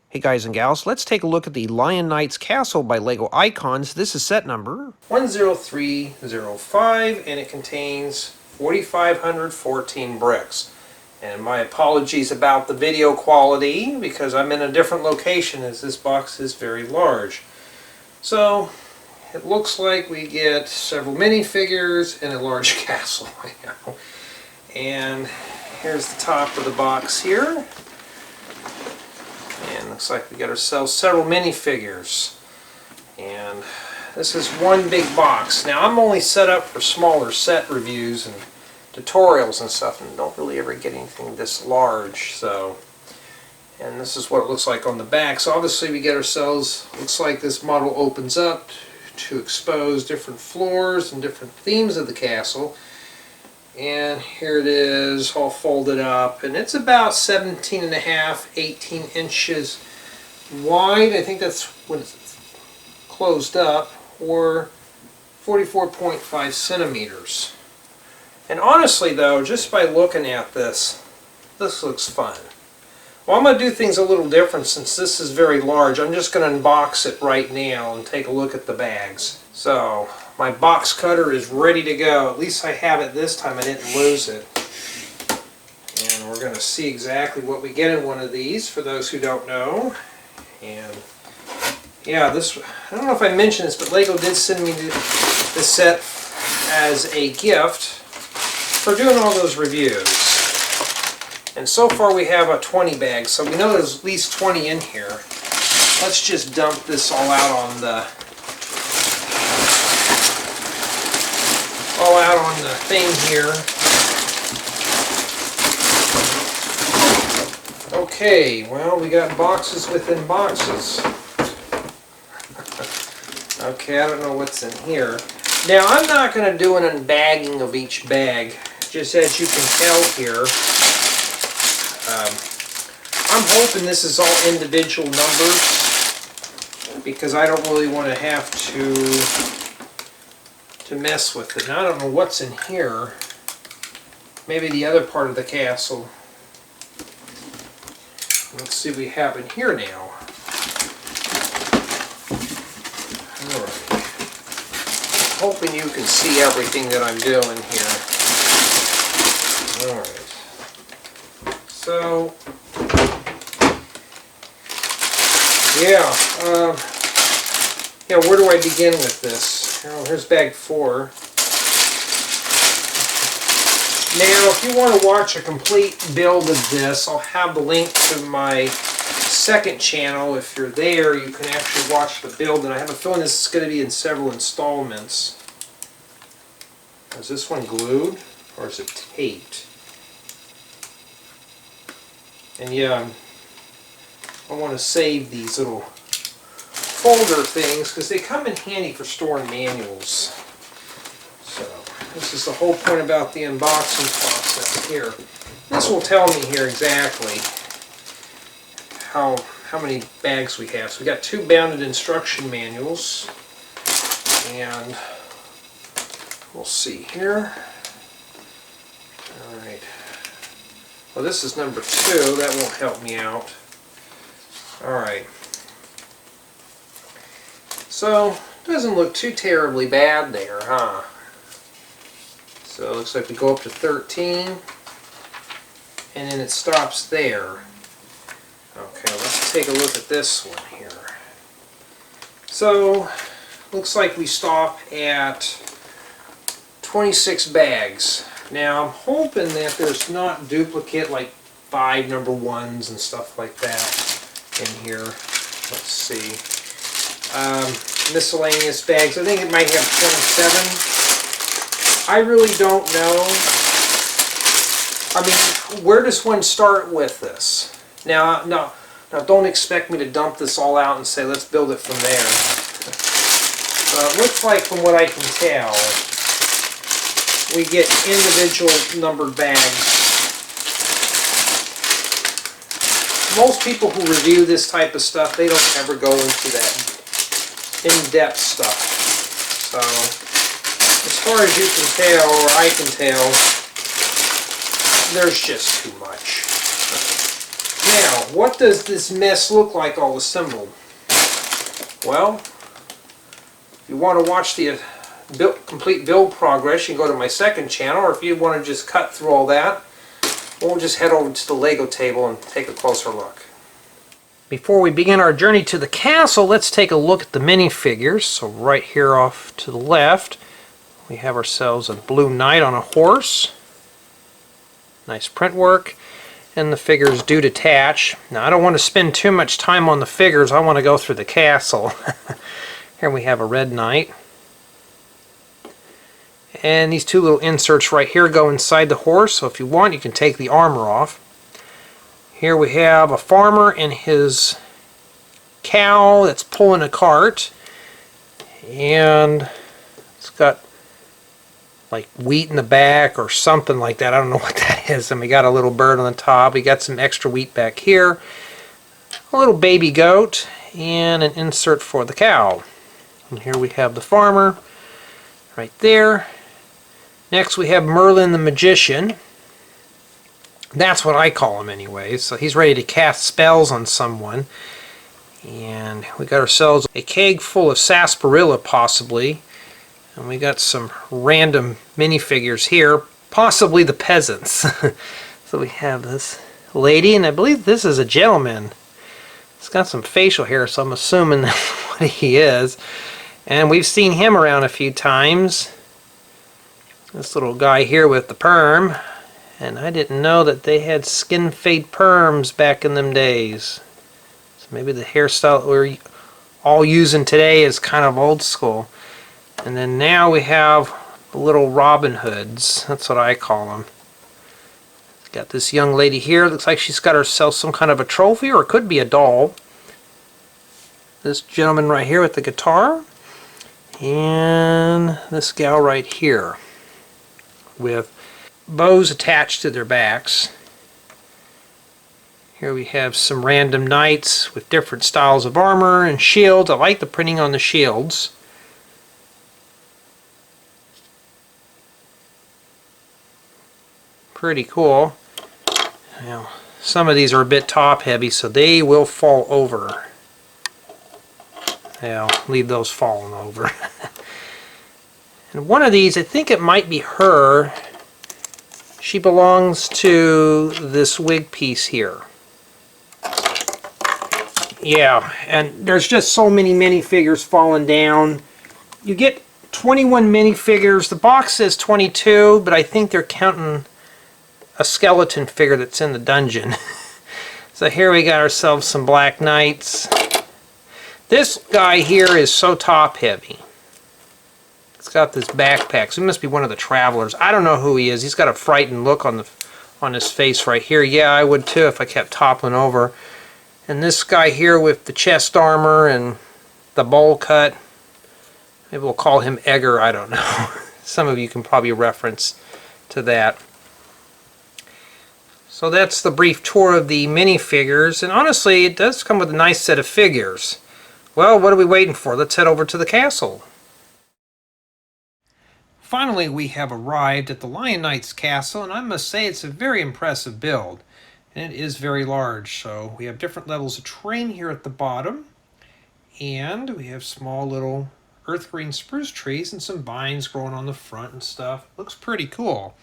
Hey guys and gals, let's take a look at the Lion Knight's Castle by LEGO Icons. This is set number 10305 and it contains 4,514 bricks. And my apologies about the video quality because I'm in a different location as this box is very large. So it looks like we get several minifigures and a large castle. And here's the top of the box here. And looks like we got ourselves several minifigures. And this is one big box. Now I'm only set up for smaller set reviews and tutorials and stuff, and don't really ever get anything this large. So, and this is what it looks like on the back. So obviously we get ourselves, looks like this model opens up to expose different floors and different themes of the castle. And here it is, all folded up, and it's about 17.5, 18 inches wide. I think that's when it's closed up, or 44.5 centimeters. And honestly though, just by looking at this, this looks fun. Well, I'm going to do things a little different since this is very large. I'm just going to unbox it right now and take a look at the bags. So, my box cutter is ready to go. At least I have it this time. I didn't lose it. And we're going to see exactly what we get in one of these for those who don't know. And yeah, this, I don't know if I mentioned this, but LEGO did send me this set as a gift for doing all those reviews. And so far we have a 20 bag, so we know there's at least 20 in here. Let's just dump this all out on the thing here. Okay, well, we got boxes within boxes. Okay, I don't know what's in here. Now, I'm not going to do an unbagging of each bag, just as you can tell here. I'm hoping this is all individual numbers, because I don't really want to have to mess with it. Now, I don't know what's in here. Maybe the other part of the castle. Let's see what we have in here now. Alright. Hoping you can see everything that I'm doing here. Alright. So, yeah, where do I begin with this? Oh, here's bag 4. Now, if you want to watch a complete build of this, I'll have the link to my second channel. If you're there, you can actually watch the build, and I have a feeling this is going to be in several installments. Is this one glued, or is it taped? And yeah, I want to save these little folder things because they come in handy for storing manuals. So this is the whole point about the unboxing process here. This will tell me here exactly how many bags we have. So we got 2 bounded instruction manuals, and we'll see here. All right. Well, this is number 2. That won't help me out. Alright. So, it doesn't look too terribly bad there, huh? So, it looks like we go up to 13. And then it stops there. Okay, let's take a look at this one here. So, looks like we stop at 26 bags. Now, I'm hoping that there's not duplicate, like 5 number 1s and stuff like that in here. Let's see. Miscellaneous bags. I think it might have 27. I really don't know. I mean, where does one start with this? Now, don't expect me to dump this all out and say, let's build it from there. It looks like, from what I can tell, we get individual numbered bags. Most people who review this type of stuff, they don't ever go into that in-depth stuff. So, as far as you can tell, or I can tell, there's just too much. Now, what does this mess look like all assembled? Well, if you want to watch the complete build progress, you can go to my second channel, or if you want to just cut through all that, we'll just head over to the Lego table and take a closer look. Before we begin our journey to the castle, let's take a look at the minifigures. So right here off to the left, we have ourselves a blue knight on a horse. Nice print work. And the figures do detach. Now I don't want to spend too much time on the figures, I want to go through the castle. Here we have a red knight. And these two little inserts right here go inside the horse, so if you want you can take the armor off. Here we have a farmer and his cow that's pulling a cart. And it's got like wheat in the back or something like that. I don't know what that is. And we got a little bird on the top. We got some extra wheat back here. A little baby goat and an insert for the cow. And here we have the farmer right there. Next we have Merlin the magician. That's what I call him anyway. So he's ready to cast spells on someone. And we got ourselves a keg full of sarsaparilla possibly. And we got some random minifigures here, possibly the peasants. So we have this lady, and I believe this is a gentleman. He's got some facial hair, so I'm assuming that's what he is. And we've seen him around a few times. This little guy here with the perm. And I didn't know that they had skin fade perms back in them days. So maybe the hairstyle that we're all using today is kind of old school. And then now we have the little Robin Hoods. That's what I call them. Got this young lady here. Looks like she's got herself some kind of a trophy, or it could be a doll. This gentleman right here with the guitar. And this gal right here with bows attached to their backs. Here we have some random knights with different styles of armor and shields. I like the printing on the shields. Pretty cool. Now, some of these are a bit top heavy, so they will fall over. Yeah, I'll leave those falling over. And one of these, I think it might be her. She belongs to this wig piece here. Yeah, and there's just so many minifigures falling down. You get 21 minifigures. The box says 22, but I think they're counting a skeleton figure that's in the dungeon. So here we got ourselves some black knights. This guy here is so top heavy. He's got this backpack, so he must be one of the travelers. I don't know who he is. He's got a frightened look on his face right here. Yeah, I would too if I kept toppling over. And this guy here with the chest armor and the bowl cut. Maybe we'll call him Egger, I don't know. Some of you can probably reference to that. So that's the brief tour of the minifigures, and honestly it does come with a nice set of figures. Well, what are we waiting for? Let's head over to the castle. Finally, we have arrived at the Lion Knight's castle, and I must say it's a very impressive build. And it is very large, so we have different levels of terrain here at the bottom. And we have small little earth green spruce trees and some vines growing on the front and stuff. Looks pretty cool.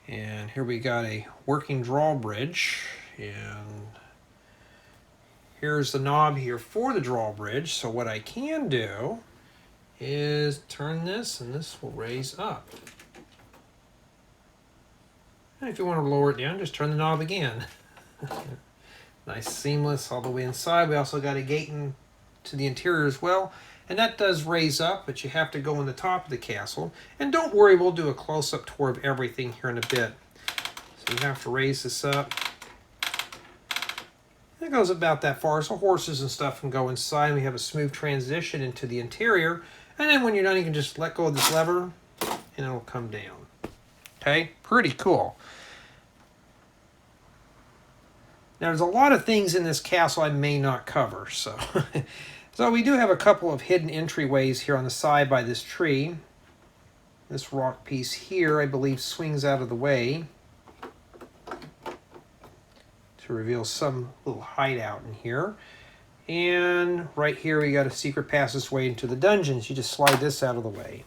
And here we got a working drawbridge, and here's the knob here for the drawbridge. So what I can do is turn this, and this will raise up. And if you want to lower it down, just turn the knob again. Nice seamless all the way inside. We also got a gate to the interior as well. And that does raise up, but you have to go in the top of the castle. And don't worry, we'll do a close-up tour of everything here in a bit. So you have to raise this up. It goes about that far, so horses and stuff can go inside. We have a smooth transition into the interior. And then when you're done, you can just let go of this lever, and it'll come down. Okay, pretty cool. Now, there's a lot of things in this castle I may not cover, so... So we do have a couple of hidden entryways here on the side by this tree. This rock piece here, I believe, swings out of the way. to reveal some little hideout in here. And right here we got a secret passageway into the dungeons. You just slide this out of the way.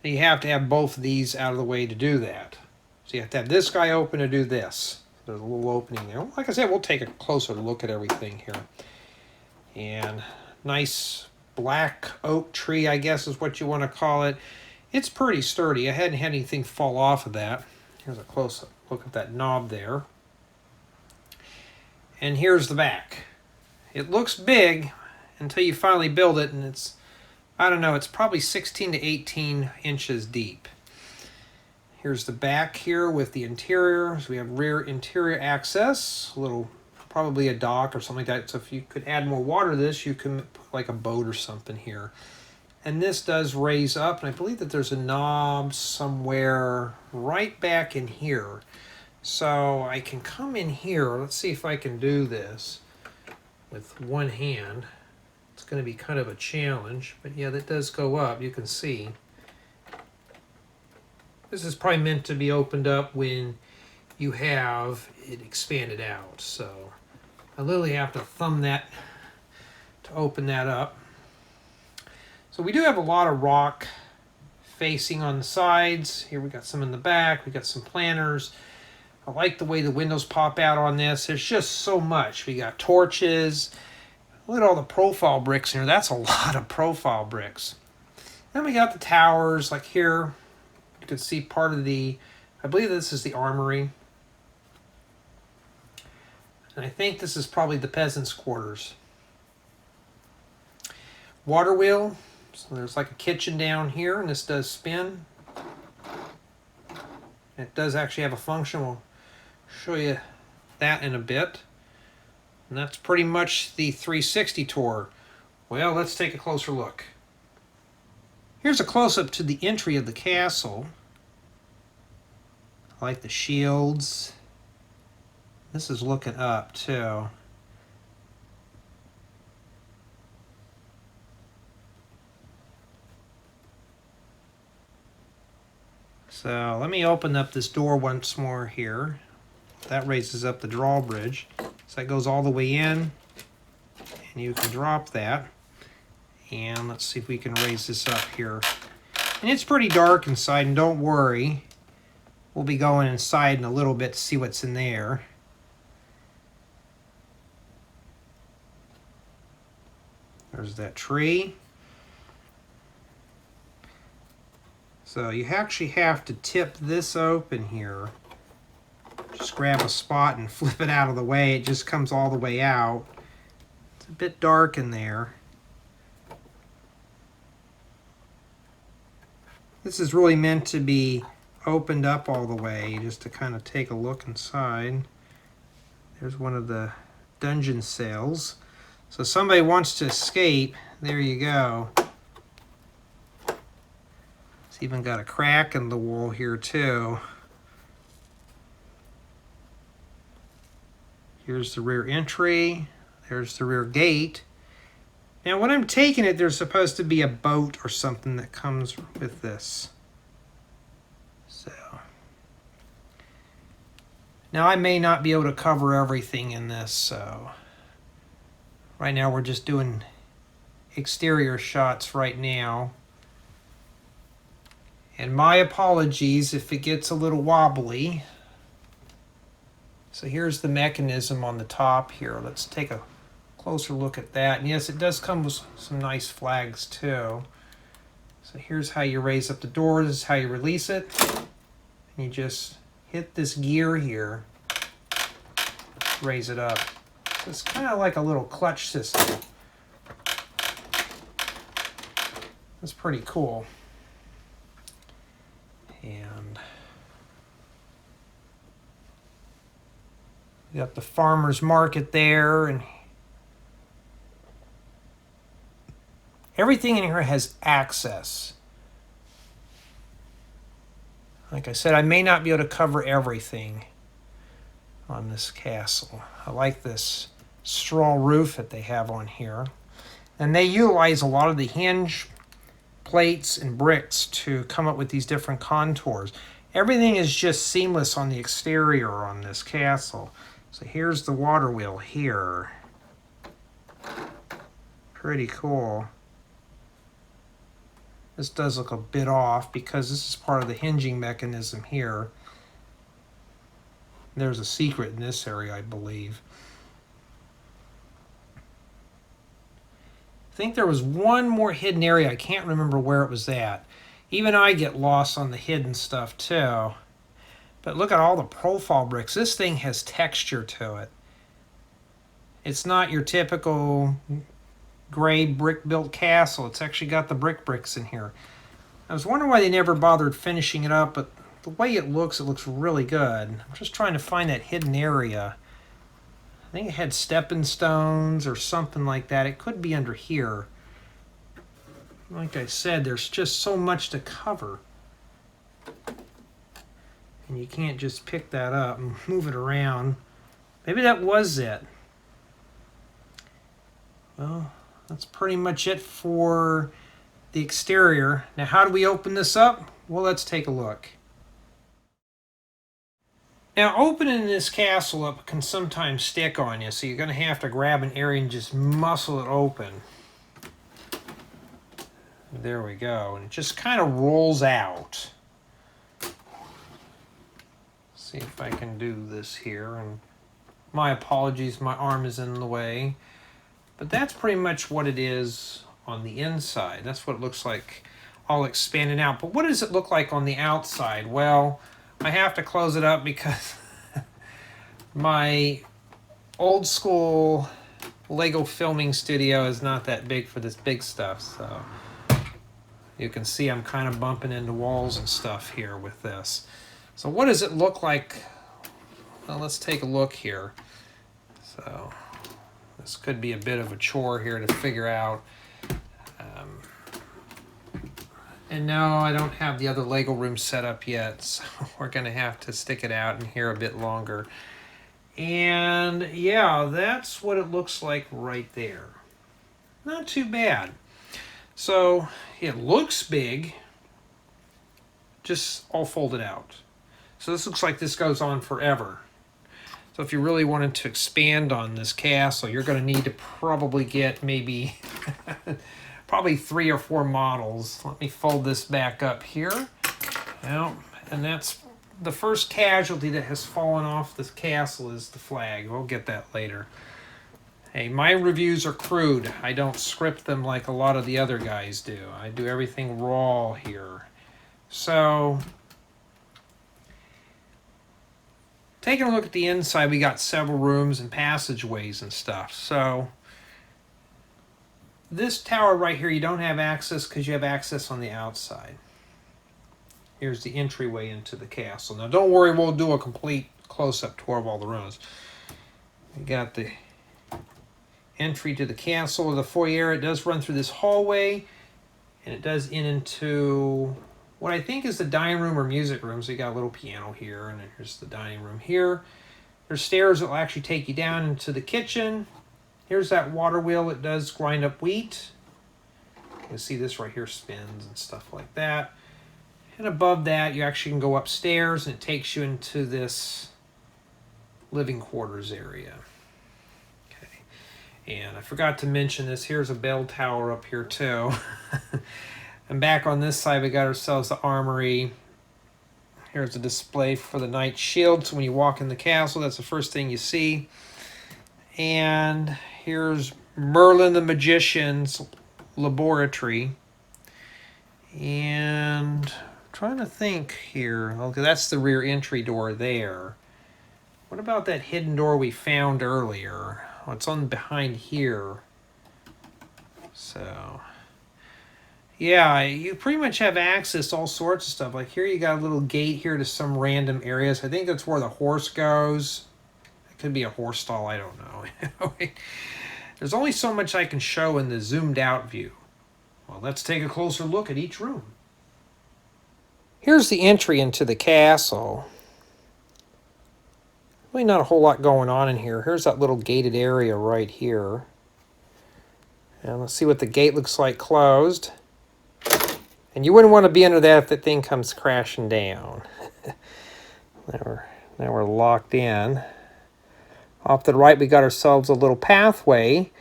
And you have to have both of these out of the way to do that. So you have to have this guy open to do this. There's a little opening there. Like I said, we'll take a closer look at everything here. And nice black oak tree, I guess is what you want to call it. It's pretty sturdy. I hadn't had anything fall off of that. Here's a close-up look at that knob there. And here's the back. It looks big until you finally build it, and it's, I don't know, it's probably 16 to 18 inches deep. Here's the back here with the interior. So we have rear interior access, a little, probably a dock or something like that. So if you could add more water to this, you can put like a boat or something here. And this does raise up, and I believe that there's a knob somewhere right back in here. So I can come in here. Let's see if I can do this with one hand. It's going to be kind of a challenge, but yeah, that does go up. You can see. This is probably meant to be opened up when you have it expanded out. So I literally have to thumb that to open that up. So we do have a lot of rock facing on the sides. Here we got some in the back. We got some planters. I like the way the windows pop out on this. There's just so much. We got torches. Look at all the profile bricks in here. That's a lot of profile bricks. Then we got the towers. Like here, you can see part of the, I believe this is the armory. And I think this is probably the peasants' quarters. Water wheel. So there's like a kitchen down here, and this does spin. It does actually have a function. We'll show you that in a bit. And that's pretty much the 360 tour. Well, let's take a closer look. Here's a close-up to the entry of the castle. I like the shields. This is looking up too. So let me open up this door once more here. That raises up the drawbridge. So that goes all the way in, and you can drop that. And let's see if we can raise this up here. And it's pretty dark inside, and don't worry. We'll be going inside in a little bit to see what's in there. There's that tree. So you actually have to tip this open here. Just grab a spot and flip it out of the way. It just comes all the way out. It's a bit dark in there. This is really meant to be opened up all the way, just to kind of take a look inside. There's one of the dungeon cells. So if somebody wants to escape, there you go. It's even got a crack in the wall here too. Here's the rear entry. There's the rear gate. Now when I'm taking it, there's supposed to be a boat or something that comes with this. So now I may not be able to cover everything in this, so right now we're just doing exterior shots right now. And my apologies if it gets a little wobbly. So here's the mechanism on the top here. Let's take a closer look at that. And yes, it does come with some nice flags too. So here's how you raise up the door. This is how you release it. And you just hit this gear here, raise it up. So it's kind of like a little clutch system. That's pretty cool. And we got the farmer's market there, and everything in here has access. Like I said, I may not be able to cover everything on this castle. I like this straw roof that they have on here. And they utilize a lot of the hinge plates and bricks to come up with these different contours. Everything is just seamless on the exterior on this castle. So here's the water wheel here. Pretty cool. This does look a bit off because this is part of the hinging mechanism here. There's a secret in this area, I believe. I think there was one more hidden area. I can't remember where it was at. Even I get lost on the hidden stuff too. But look at all the profile bricks. This thing has texture to it. It's not your typical gray brick-built castle. It's actually got the bricks in here. I was wondering why they never bothered finishing it up, but the way it looks really good. I'm just trying to find that hidden area. I think it had stepping stones or something like that. It could be under here. Like I said, there's just so much to cover. And you can't just pick that up and move it around. Maybe that was it. Well, that's pretty much it for the exterior. Now, how do we open this up? Well, let's take a look. Now, opening this castle up can sometimes stick on you, so you're going to have to grab an area and just muscle it open. There we go. And it just kind of rolls out. See if I can do this here. And my apologies, my arm is in the way. But that's pretty much what it is on the inside. That's what it looks like all expanded out. But what does it look like on the outside? Well, I have to close it up because my old school Lego filming studio is not that big for this big stuff. So you can see I'm kind of bumping into walls and stuff here with this. So what does it look like? Well, let's take a look here. So this could be a bit of a chore here to figure out. And no, I don't have the other Lego room set up yet, so we're going to have to stick it out in here a bit longer. And yeah, that's what it looks like right there. Not too bad. So it looks big, just all folded out. So this looks like this goes on forever. So if you really wanted to expand on this castle, you're going to need to probably get maybe probably 3 or 4 models. Let me fold this back up here. Well, and that's the first casualty that has fallen off this castle is the flag. We'll get that later. Hey, my reviews are crude. I don't script them like a lot of the other guys do. I do everything raw here. So, taking a look at the inside, we got several rooms and passageways and stuff. So, this tower right here, you don't have access because you have access on the outside. Here's the entryway into the castle. Now, don't worry, we'll do a complete close-up tour of all the rooms. We got the entry to the castle or the foyer. It does run through this hallway, and it does into what I think is the dining room or music room. So you got a little piano here, and then here's the dining room here. There's stairs that will actually take you down into the kitchen. Here's that water wheel. It does grind up wheat. You can see this right here spins and stuff like that. And above that, you actually can go upstairs, and it takes you into this living quarters area. Okay. And I forgot to mention this. Here's a bell tower up here too. And back on this side, we got ourselves the armory. Here's a display for the knight shield. So when you walk in the castle, that's the first thing you see. And here's Merlin the Magician's laboratory. And I'm trying to think here. Okay, that's the rear entry door there. What about that hidden door we found earlier? Oh, it's on behind here. So, yeah, you pretty much have access to all sorts of stuff. Like here you got a little gate here to some random areas. I think that's where the horse goes. It could be a horse stall, I don't know. There's only so much I can show in the zoomed out view. Well, let's take a closer look at each room. Here's the entry into the castle. Really not a whole lot going on in here. Here's that little gated area right here. And let's see what the gate looks like closed. And you wouldn't want to be under that if the thing comes crashing down. Now we're locked in. Off to the right, we got ourselves a little pathway.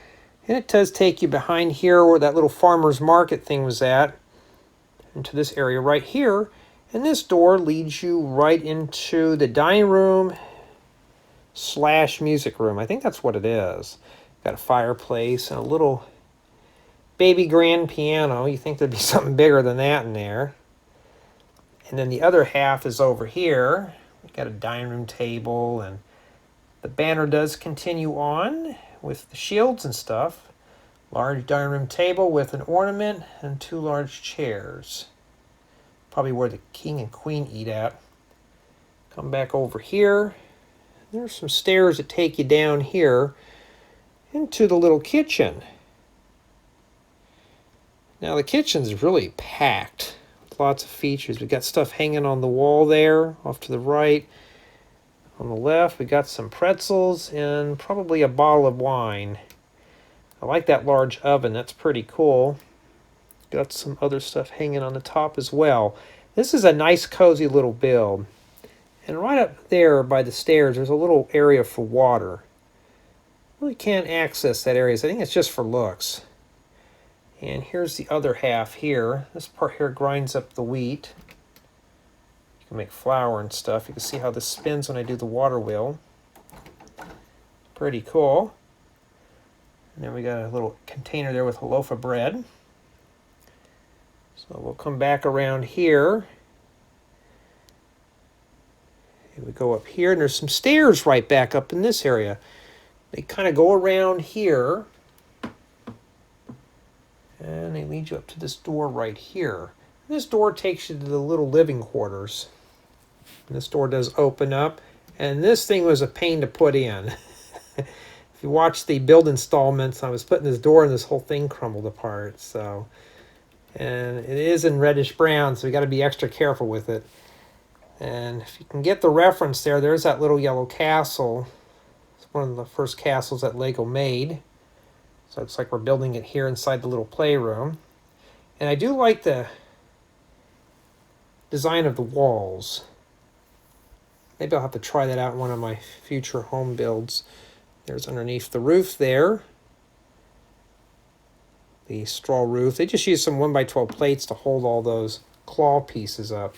And it does take you behind here where that little farmer's market thing was at, into this area right here. And this door leads you right into the dining room / music room. I think that's what it is. Got a fireplace and a little baby grand piano. You think there'd be something bigger than that in there. And then the other half is over here. We've got a dining room table, and the banner does continue on with the shields and stuff. Large dining room table with an ornament and 2 large chairs. Probably where the king and queen eat at. Come back over here. There's some stairs that take you down here into the little kitchen. Now the kitchen's really packed with lots of features. We've got stuff hanging on the wall there, off to the right. On the left, we got some pretzels and probably a bottle of wine. I like that large oven. That's pretty cool. Got some other stuff hanging on the top as well. This is a nice, cozy little build. And right up there by the stairs, there's a little area for water. Really can't access that area, so I think it's just for looks. And here's the other half here. This part here grinds up the wheat. You can make flour and stuff. You can see how this spins when I do the water wheel. Pretty cool. And then we got a little container there with a loaf of bread. So we'll come back around here. Here we go up here, and there's some stairs right back up in this area. They kind of go around here, and they lead you up to this door right here. And this door takes you to the little living quarters. And this door does open up, and this thing was a pain to put in. If you watch the build installments, I was putting this door and this whole thing crumbled apart. So, and it is in reddish brown, so we got to be extra careful with it. And if you can get the reference there, there's that little yellow castle. It's one of the first castles that Lego made. So it's like we're building it here inside the little playroom. And I do like the design of the walls. Maybe I'll have to try that out in one of my future home builds. There's underneath the roof there. The straw roof. They just used some 1x12 plates to hold all those claw pieces up.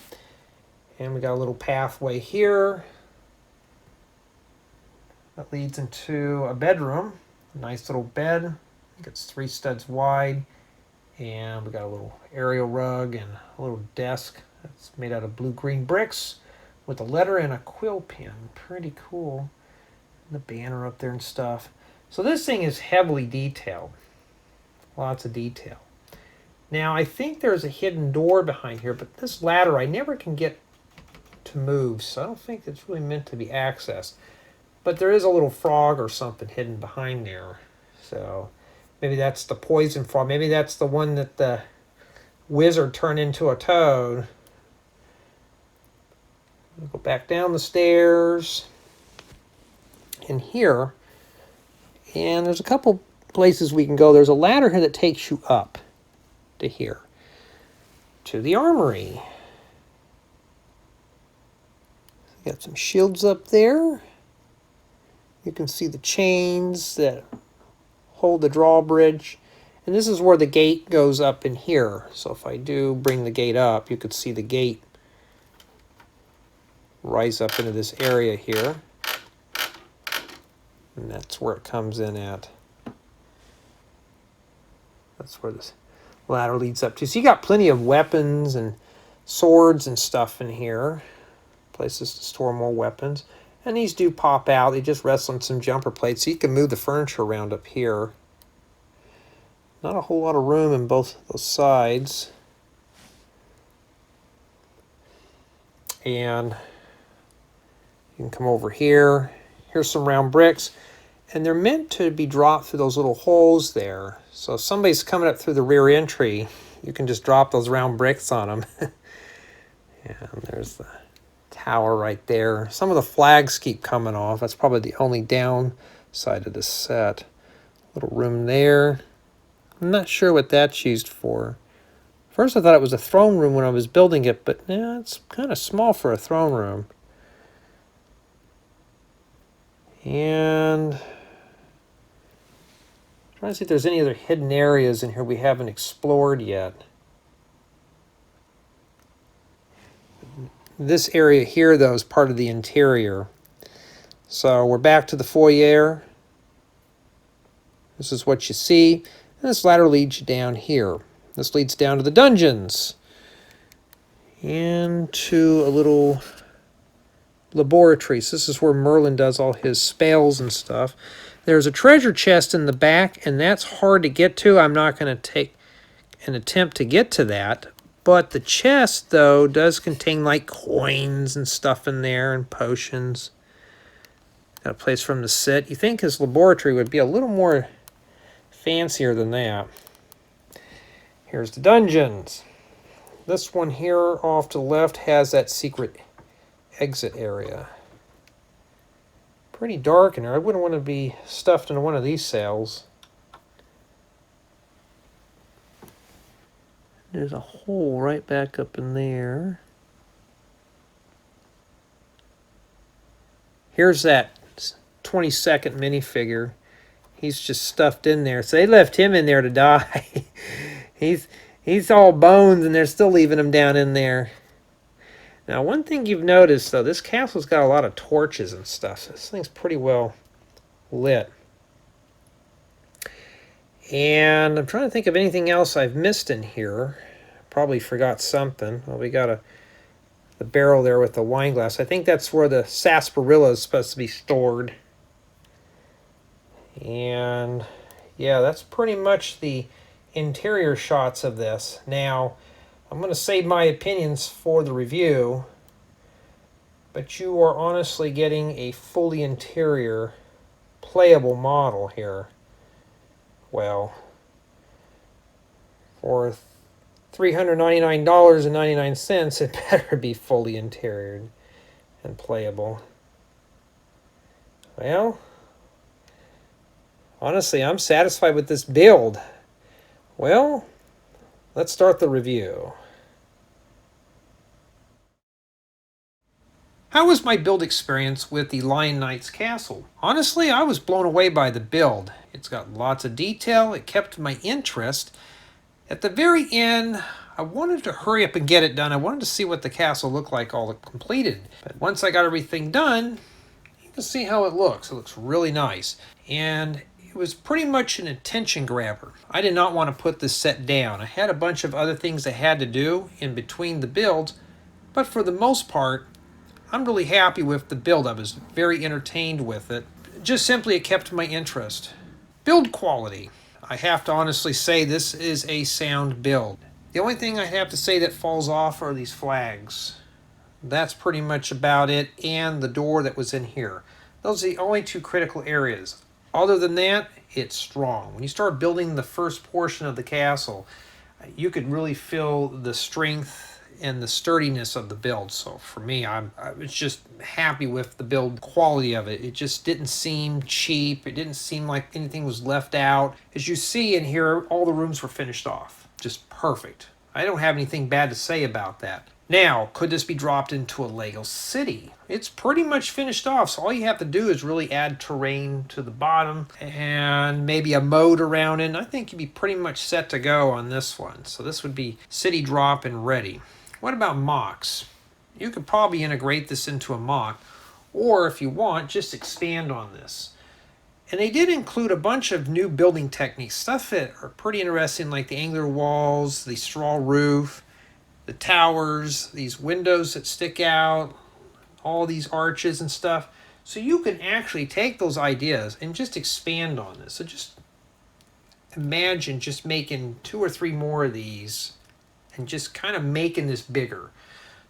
And we got a little pathway here that leads into a bedroom. A nice little bed. I think it's 3 studs wide. And we got a little aerial rug and a little desk that's made out of blue-green bricks with a letter and a quill pen. Pretty cool. And the banner up there and stuff. So this thing is heavily detailed. Lots of detail. Now I think there's a hidden door behind here, but this ladder I never can get to move, so I don't think it's really meant to be accessed. But there is a little frog or something hidden behind there. So maybe that's the poison frog. Maybe that's the one that the wizard turned into a toad. We'll go back down the stairs in here. And there's a couple places we can go. There's a ladder here that takes you up to here, to the armory. Got some shields up there. You can see the chains that hold the drawbridge. And this is where the gate goes up in here. So if I do bring the gate up, you could see the gate rise up into this area here. And that's where it comes in at. That's where this ladder leads up to. So you got plenty of weapons and swords and stuff in here. Places to store more weapons. And these do pop out. They just rest on some jumper plates, so you can move the furniture around up here. Not a whole lot of room in both those sides. And you can come over here. Here's some round bricks. And they're meant to be dropped through those little holes there. So if somebody's coming up through the rear entry, you can just drop those round bricks on them. And there's the tower right there. Some of the flags keep coming off. That's probably the only downside of this set. Little room there. I'm not sure what that's used for. First I thought it was a throne room when I was building it, but yeah, it's kind of small for a throne room. And trying to see if there's any other hidden areas in here we haven't explored yet. This area here, though, is part of the interior. So we're back to the foyer. This is what you see. And this ladder leads you down here. This leads down to the dungeons. And to a little laboratory. So this is where Merlin does all his spells and stuff. There's a treasure chest in the back, and that's hard to get to. I'm not going to take an attempt to get to that. But the chest, though, does contain like coins and stuff in there and potions. Got a place for him to sit. You think his laboratory would be a little more fancier than that. Here's the dungeons. This one here off to the left has that secret exit area. Pretty dark in there. I wouldn't want to be stuffed into one of these cells. There's a hole right back up in there. Here's that 22nd minifigure. He's just stuffed in there. So they left him in there to die. He's all bones and they're still leaving him down in there. Now, one thing you've noticed, though, this castle's got a lot of torches and stuff. So this thing's pretty well lit. And I'm trying to think of anything else I've missed in here. Probably forgot something. Well, we got the barrel there with the wine glass. I think that's where the sarsaparilla is supposed to be stored. And yeah, that's pretty much the interior shots of this. Now, I'm going to save my opinions for the review, but you are honestly getting a fully interior playable model here. Well, for $399.99, it better be fully interiored and playable. Well, honestly, I'm satisfied with this build. Well, let's start the review. How was my build experience with the Lion Knight's castle? Honestly, I was blown away by the build. It's got lots of detail. It kept my interest. At the very end, I wanted to hurry up and get it done. I wanted to see what the castle looked like all completed. But once I got everything done, you can see how it looks. It looks really nice. And it was pretty much an attention grabber. I did not want to put this set down. I had a bunch of other things I had to do in between the builds, but for the most part, I'm really happy with the build. I was very entertained with it. Just simply, it kept my interest. Build quality. I have to honestly say this is a sound build. The only thing I have to say that falls off are these flags. That's pretty much about it, and the door that was in here. Those are the only two critical areas. Other than that, it's strong. When you start building the first portion of the castle, you could really feel the strength and the sturdiness of the build. So for me, I was just happy with the build quality of it. It just didn't seem cheap. It didn't seem like anything was left out. As you see in here, all the rooms were finished off. Just perfect. I don't have anything bad to say about that. Now, could this be dropped into a Lego city? It's pretty much finished off, so all you have to do is really add terrain to the bottom and maybe a moat around it. And I think you'd be pretty much set to go on this one. So this would be city drop and ready. What about mocks? You could probably integrate this into a mock, or if you want, just expand on this. And they did include a bunch of new building techniques, stuff that are pretty interesting, like the angular walls, the straw roof, the towers, these windows that stick out, all these arches and stuff. So you can actually take those ideas and just expand on this. So just imagine just making 2 or 3 more of these and just kind of making this bigger.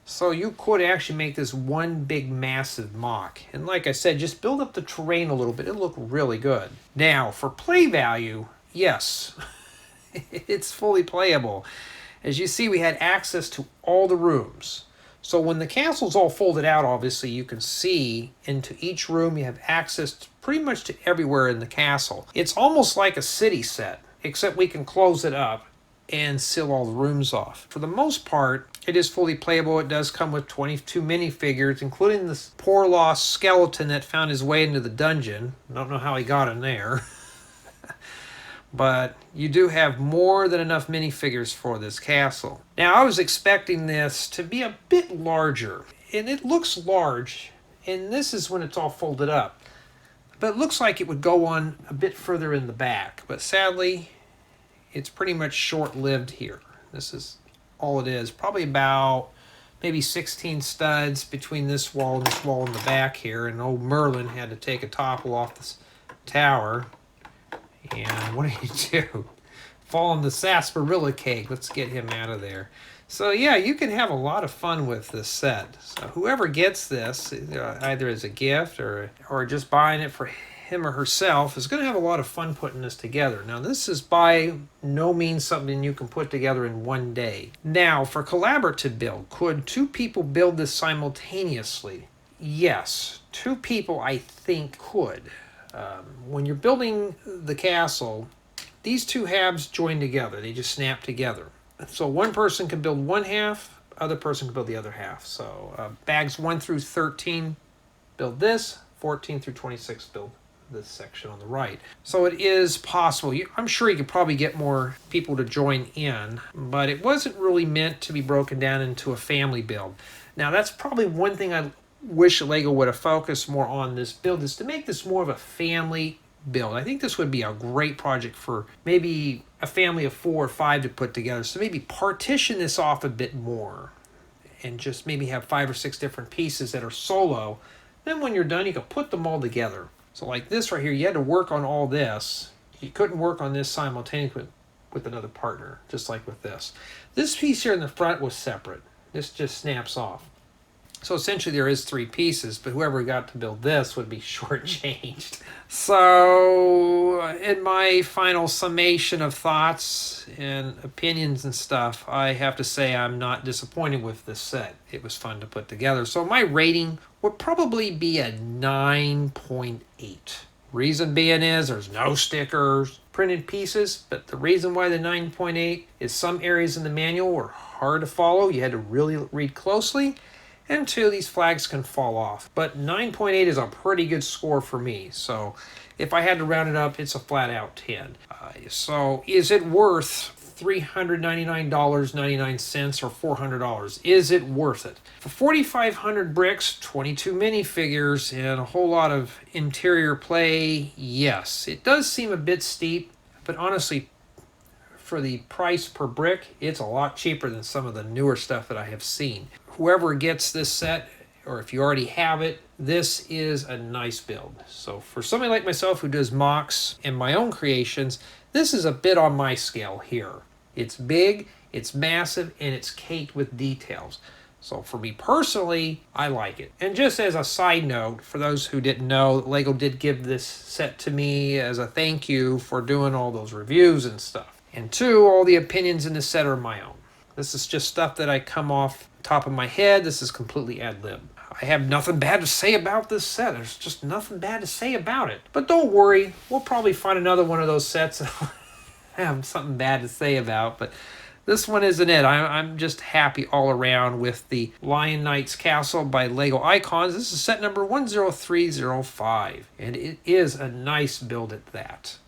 So you could actually make this one big massive mock. And like I said, just build up the terrain a little bit. It'll look really good. Now, for play value, yes, it's fully playable. As you see, we had access to all the rooms. So when the castle's all folded out, obviously, you can see into each room. You have access to pretty much to everywhere in the castle. It's almost like a city set, except we can close it up and seal all the rooms off. For the most part, It is fully playable. It does come with 22 minifigures, including this poor lost skeleton that found his way into the dungeon. I don't know how he got in there. But you do have more than enough minifigures for this castle. Now, I was expecting this to be a bit larger, and it looks large, and this is when it's all folded up. But it looks like it would go on a bit further in the back, but sadly, it's pretty much short-lived here. This is all it is. Probably about maybe 16 studs between this wall and this wall in the back here, and old Merlin had to take a topple off this tower. And what do you do? Fall on the sarsaparilla cake. Let's get him out of there. So yeah, you can have a lot of fun with this set. So whoever gets this, either as a gift or just buying it for him or herself, is going to have a lot of fun putting this together. Now, this is by no means something you can put together in one day. Now, for collaborative build, could 2 people build this simultaneously? Yes, 2 people I think could. When you're building the castle, these 2 halves join together. They just snap together. So one person can build one half, other person can build the other half. So bags 1 through 13 build this, 14 through 26 build this section on the right. So it is possible. I'm sure you could probably get more people to join in, but it wasn't really meant to be broken down into a family build. Now, that's probably one thing I wish LEGO would have focused more on this build, is to make this more of a family build. I think this would be a great project for maybe a family of 4 or 5 to put together. So maybe partition this off a bit more and just maybe have 5 or 6 different pieces that are solo. Then when you're done, you can put them all together. So like this right here, you had to work on all this. You couldn't work on this simultaneously with another partner, just like with this. This piece here in the front was separate. This just snaps off. So essentially there is 3 pieces, but whoever got to build this would be shortchanged. So in my final summation of thoughts and opinions and stuff, I have to say I'm not disappointed with this set. It was fun to put together. So my rating would probably be a 9.8. Reason being is there's no stickers, printed pieces, but the reason why the 9.8 is some areas in the manual were hard to follow. You had to really read closely. And 2, these flags can fall off. But 9.8 is a pretty good score for me. So if I had to round it up, it's a flat out 10. So is it worth $399.99 or $400? Is it worth it? For 4,500 bricks, 22 minifigures, and a whole lot of interior play, yes. It does seem a bit steep, but honestly, for the price per brick, it's a lot cheaper than some of the newer stuff that I have seen. Whoever gets this set, or if you already have it, this is a nice build. So for somebody like myself who does mocks and my own creations, this is a bit on my scale here. It's big, it's massive, and it's caked with details. So for me personally, I like it. And just as a side note, for those who didn't know, LEGO did give this set to me as a thank you for doing all those reviews and stuff. And 2, all the opinions in this set are my own. This is just stuff that I come off the top of my head. This is completely ad-lib. I have nothing bad to say about this set. There's just nothing bad to say about it. But don't worry, we'll probably find another one of those sets that I'll have something bad to say about. But this one isn't it. I'm just happy all around with the Lion Knight's Castle by LEGO Icons. This is set number 10305. And it is a nice build at that.